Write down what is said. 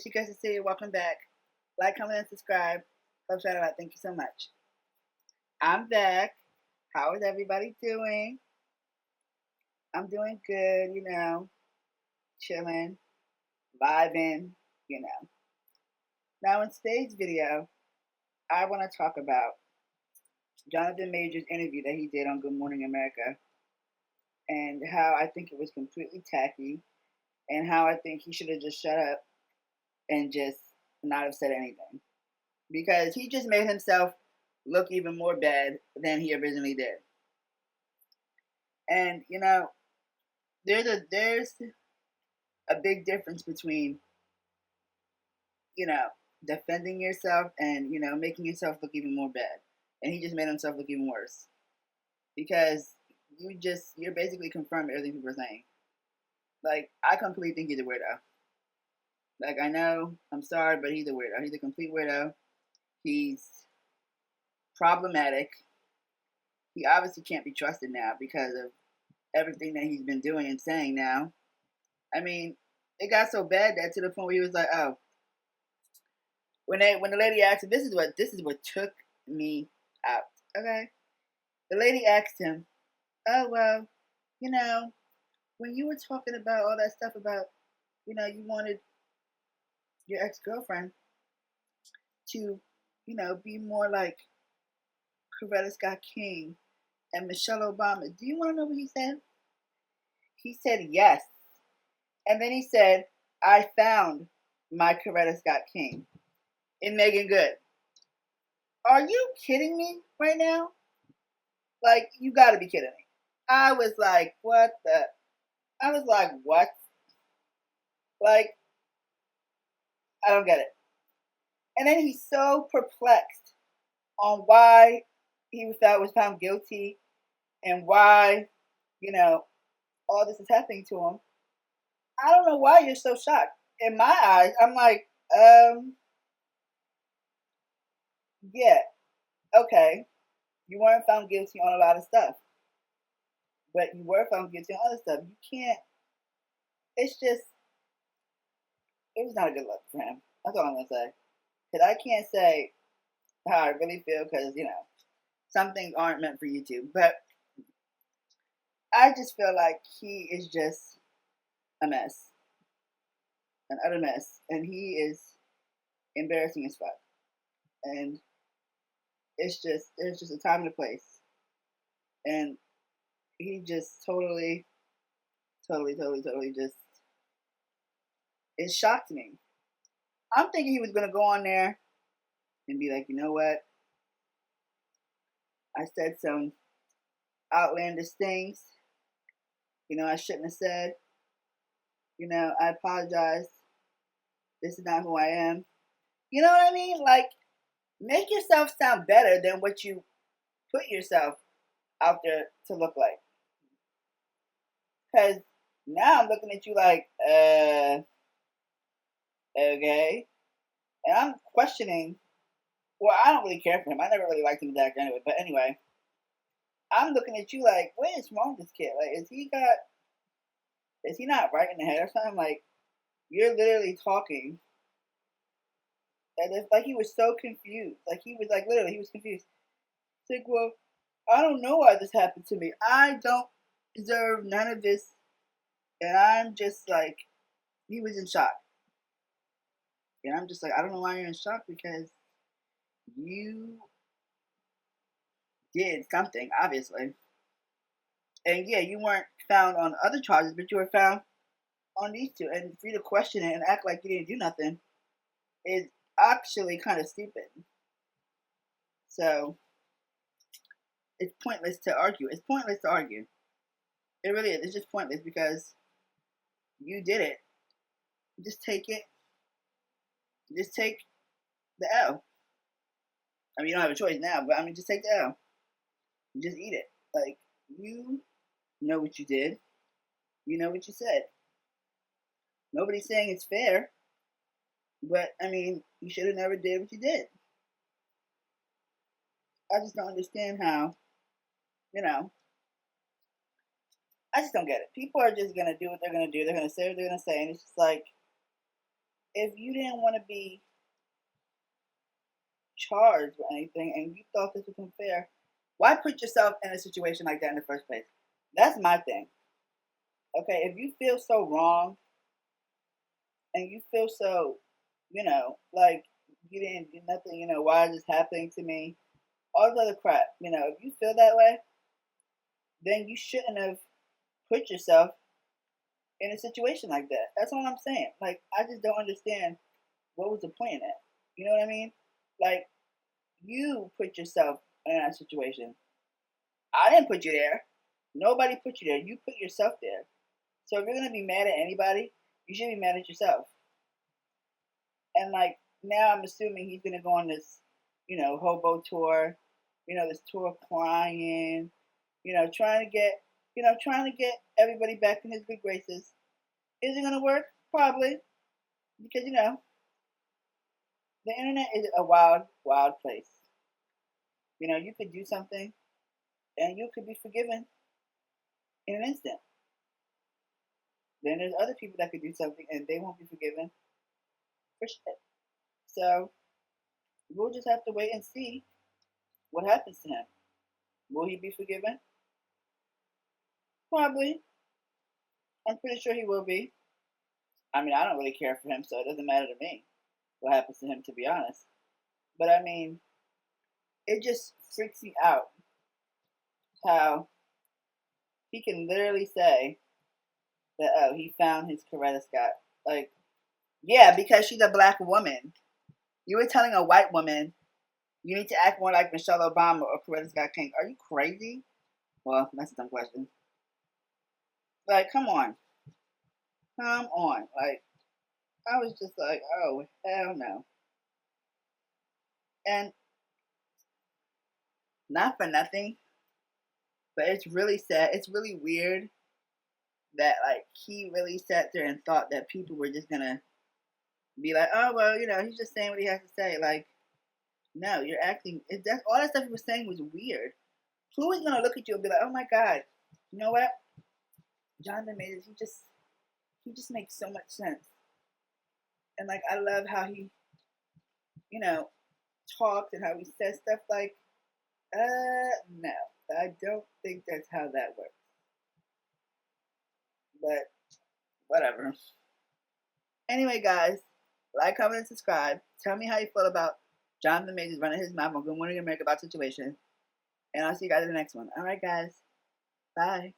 It's your guys' City. Welcome back. Like, comment, and subscribe. Club shout out. Thank you so much. I'm back. How is everybody doing? I'm doing good, chilling, vibing, you know. Now, in today's video, I want to talk about Jonathan Major's interview that he did on Good Morning America and how I think it was completely tacky and how I think he should have just shut up and just not have said anything. Because he just made himself look even more bad than he originally did. And there's a big difference between defending yourself and making yourself look even more bad. And he just made himself look even worse because you're basically confirming everything people are saying. Like, I completely think he's a weirdo. Like, I know, I'm sorry, but he's a weirdo. He's a complete weirdo. He's problematic. He obviously can't be trusted now because of everything that he's been doing and saying now. I mean, it got so bad that to the point where he was like, "Oh," when the lady asked him, "This is what took me out." Okay, the lady asked him, "Oh well, when you were talking about all that stuff about, you wanted your ex-girlfriend to, be more like Coretta Scott King and Michelle Obama. Do you want to know what he said?" He said yes. And then he said, "I found my Coretta Scott King in Megan Good." Are you kidding me right now? Like, you gotta be kidding me. I was like, what the? I was like, what? Like, I don't get it. And then he's so perplexed on why he was found guilty and why, all this is happening to him. I don't know why you're so shocked. In my eyes, I'm like, yeah, okay. You weren't found guilty on a lot of stuff, but you were found guilty on other stuff. You can't. It's just, it was not a good look for him. That's all I'm gonna say. Because I can't say how I really feel because some things aren't meant for YouTube. But I just feel like he is just a mess, an utter mess, and he is embarrassing as fuck. And there's just a time and a place, and he just totally just, it shocked me. I'm thinking he was gonna go on there and be like, you know what? I said some outlandish things. I shouldn't have said. I apologize. This is not who I am. You know what I mean? Like, make yourself sound better than what you put yourself out there to look like. Because now I'm looking at you like, okay. And I'm questioning. Well, I don't really care for him. I never really liked him as an actor anyway. But anyway, I'm looking at you like, what is wrong with this kid? Like, is he not right in the head or something? Like, you're literally talking. And it's like he was so confused. Like, he was like, literally, he was confused. It's like, well, I don't know why this happened to me. I don't deserve none of this. And I'm just like, he was in shock. And I'm just like, I don't know why you're in shock because you did something, obviously. And yeah, you weren't found on other charges, but you were found on these two. And for you to question it and act like you didn't do nothing is actually kind of stupid. So it's pointless to argue. It's pointless to argue. It really is. It's just pointless because you did it. Just take it. Just take the L. I mean, you don't have a choice now, but I mean, just take the L. Just eat it. Like, you know what you did. You know what you said. Nobody's saying it's fair, but I mean, you should have never did what you did. I just don't understand how, I just don't get it. People are just gonna do what they're gonna do. They're gonna say what they're gonna say, and it's just like, if you didn't want to be charged with anything and you thought this was unfair, why put yourself in a situation like that in the first place? That's my thing. Okay, if you feel so wrong and you feel so, like you didn't do nothing, why is this happening to me? All this other crap, if you feel that way, then you shouldn't have put yourself in a situation like that. That's all I'm saying. Like, I just don't understand what was the point in that. You know what I mean? Like, you put yourself in that situation. I didn't put you there. Nobody put you there. You put yourself there. So if you're gonna be mad at anybody, you should be mad at yourself. And like now, I'm assuming he's gonna go on this, hobo tour. This tour crying. Trying to get, everybody back in his good graces. Is it gonna work? Probably, because the internet is a wild, wild place. You could do something, and you could be forgiven in an instant. Then there's other people that could do something, and they won't be forgiven for shit. So we'll just have to wait and see what happens to him. Will he be forgiven? Probably. I'm pretty sure he will be. I mean, I don't really care for him, so it doesn't matter to me what happens to him, to be honest. But I mean, it just freaks me out how he can literally say that, oh, he found his Coretta Scott. Like, yeah, because she's a black woman. You were telling a white woman you need to act more like Michelle Obama or Coretta Scott King. Are you crazy? Well, that's a dumb question. Like, come on. Come on. Like, I was just like, oh, hell no. And not for nothing, but it's really sad. It's really weird that, like, he really sat there and thought that people were just going to be like, oh, well, he's just saying what he has to say. Like, no, you're acting. All that stuff he was saying was weird. Who is going to look at you and be like, oh my God, you know what? Jonathan Majors, he just makes so much sense. And like, I love how he, talks and how he says stuff like, no, I don't think that's how that works. But whatever. Anyway, guys, like, comment, and subscribe. Tell me how you feel about Jonathan Majors running his mouth on Good Morning America about situation. And I'll see you guys in the next one. All right, guys. Bye.